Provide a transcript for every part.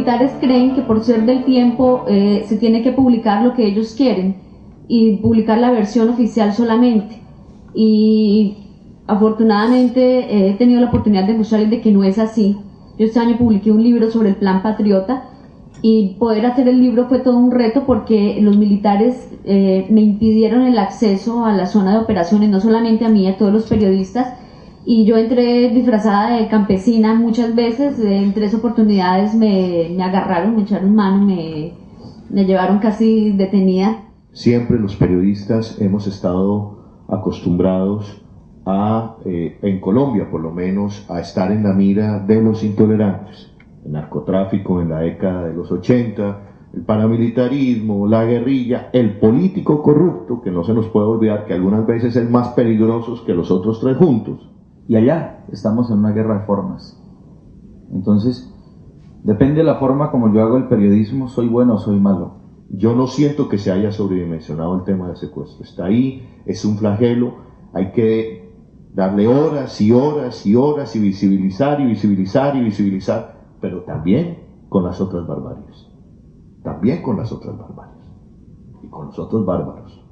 militares creen que por ser del tiempo se tiene que publicar lo que ellos quieren y publicar la versión oficial solamente. Y afortunadamente he tenido la oportunidad de mostrarles de que no es así. Yo este año publiqué un libro sobre el Plan Patriota y poder hacer el libro fue todo un reto porque los militares me impidieron el acceso a la zona de operaciones, no solamente a mí, a todos los periodistas, y yo entré disfrazada de campesina muchas veces. En 3 oportunidades me agarraron, me echaron mano, me llevaron casi detenida. Siempre los periodistas hemos estado acostumbrados en Colombia por lo menos, a estar en la mira de los intolerantes. El narcotráfico en la década de los 80, el paramilitarismo, la guerrilla, el político corrupto, que no se nos puede olvidar que algunas veces es más peligroso que los otros 3 juntos. Y allá estamos en una guerra de formas. Entonces, depende de la forma como yo hago el periodismo, soy bueno o soy malo. Yo no siento que se haya sobredimensionado el tema del secuestro. Está ahí, es un flagelo, hay que darle horas y horas y horas y visibilizar y visibilizar y visibilizar, pero también con las otras barbaries. También con las otras barbaries. Y con los otros bárbaros.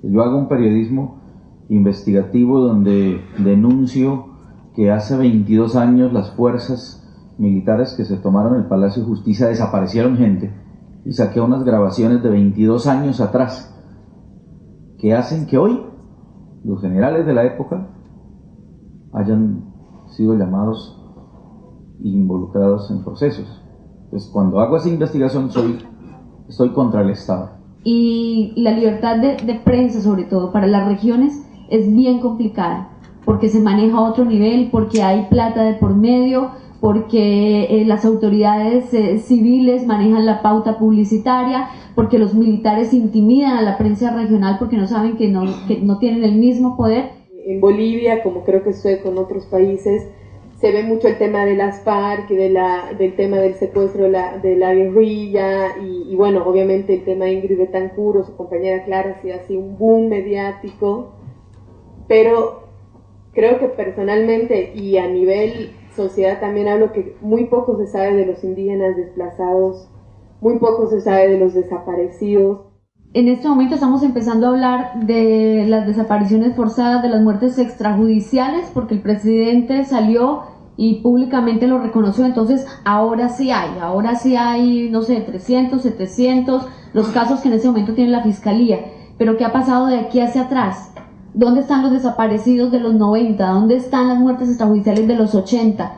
Yo hago un periodismo investigativo donde denuncio que hace 22 años las fuerzas militares que se tomaron el Palacio de Justicia desaparecieron gente, y saqué unas grabaciones de 22 años atrás que hacen que hoy los generales de la época hayan sido llamados e involucrados en procesos. Entonces, cuando hago esa investigación estoy contra el Estado. Y la libertad de prensa, sobre todo para las regiones, es bien complicada, porque se maneja a otro nivel, porque hay plata de por medio, porque las autoridades civiles manejan la pauta publicitaria, porque los militares intimidan a la prensa regional porque no saben que no tienen el mismo poder. En Bolivia, como creo que sucede con otros países, se ve mucho el tema de las FARC y del tema del secuestro de la guerrilla y bueno, obviamente el tema de Ingrid Betancourt, su compañera Clara, ha sido así un boom mediático, pero creo que personalmente y a nivel sociedad también hablo que muy poco se sabe de los indígenas desplazados, muy poco se sabe de los desaparecidos. En este momento estamos empezando a hablar de las desapariciones forzadas, de las muertes extrajudiciales, porque el presidente salió y públicamente lo reconoció. Entonces ahora sí hay, no sé, 300, 700, los casos que en ese momento tiene la fiscalía. Pero ¿qué ha pasado de aquí hacia atrás? ¿Dónde están los desaparecidos de los 90? ¿Dónde están las muertes extrajudiciales de los 80?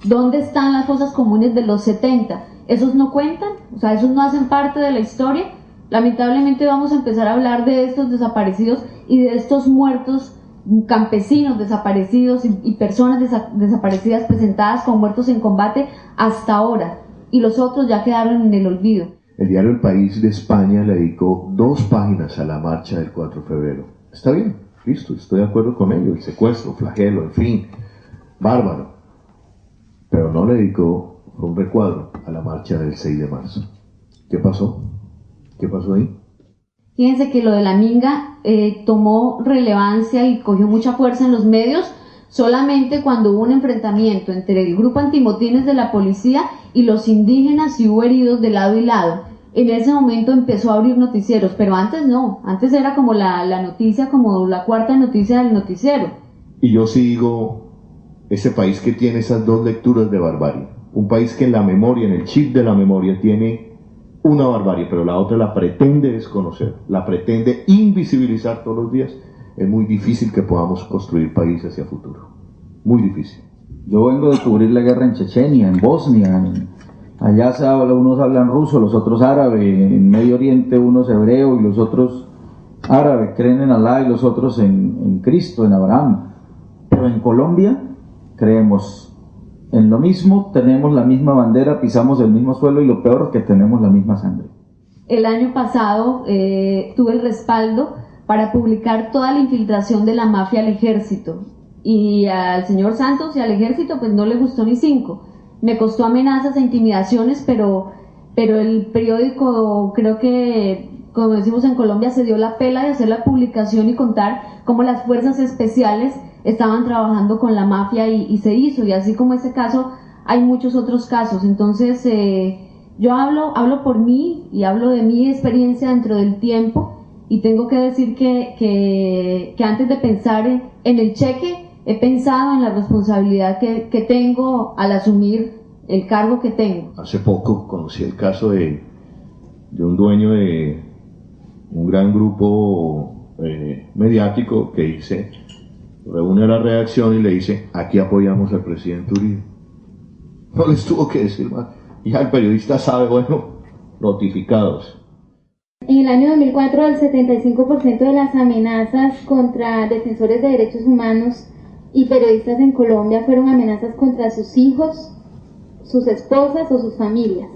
¿Dónde están las fosas comunes de los 70? ¿Esos no cuentan? O sea, ¿esos no hacen parte de la historia? Lamentablemente vamos a empezar a hablar de estos desaparecidos y de estos muertos campesinos desaparecidos y personas desaparecidas presentadas como muertos en combate hasta ahora, y los otros ya quedaron en el olvido. El diario El País de España le dedicó 2 páginas a la marcha del 4 de febrero. Está bien, listo, estoy de acuerdo con ello, el secuestro, flagelo, en fin, bárbaro. Pero no le dedicó un recuadro a la marcha del 6 de marzo. ¿Qué pasó? ¿Qué pasó ahí? Fíjense que lo de la minga tomó relevancia y cogió mucha fuerza en los medios solamente cuando hubo un enfrentamiento entre el grupo antimotines de la policía y los indígenas y hubo heridos de lado y lado. En ese momento empezó a abrir noticieros, pero antes no, antes era como la noticia, como la cuarta noticia del noticiero. Y yo sí digo, ese país que tiene esas 2 lecturas de barbarie, un país que en la memoria, en el chip de la memoria tiene una barbarie, pero la otra la pretende desconocer, la pretende invisibilizar todos los días, es muy difícil que podamos construir país hacia futuro. Muy difícil. Yo vengo de cubrir la guerra en Chechenia, en Bosnia, allá unos hablan ruso, los otros árabe, en Medio Oriente unos hebreo y los otros árabe, creen en Alá y los otros en Cristo, en Abraham. Pero en Colombia creemos en lo mismo, tenemos la misma bandera, pisamos el mismo suelo y lo peor es que tenemos la misma sangre. El año pasado tuve el respaldo para publicar toda la infiltración de la mafia al ejército, y al señor Santos y al ejército pues no le gustó ni 5. Me costó amenazas e intimidaciones, pero el periódico, creo que, como decimos en Colombia, se dio la pela de hacer la publicación y contar cómo las fuerzas especiales estaban trabajando con la mafia y se hizo, y así como ese caso hay muchos otros casos. Entonces Yo hablo por mí y hablo de mi experiencia dentro del tiempo, y tengo que decir que antes de pensar en el cheque, he pensado en la responsabilidad que tengo al asumir el cargo que tengo. Hace poco conocí el caso de un dueño de un gran grupo mediático que dice, reúne a la redacción y le dice, aquí apoyamos al presidente Uribe. No les tuvo que decir más. Ya el periodista sabe, bueno, notificados. En el año 2004, el 75% de las amenazas contra defensores de derechos humanos y periodistas en Colombia fueron amenazas contra sus hijos, sus esposas o sus familias.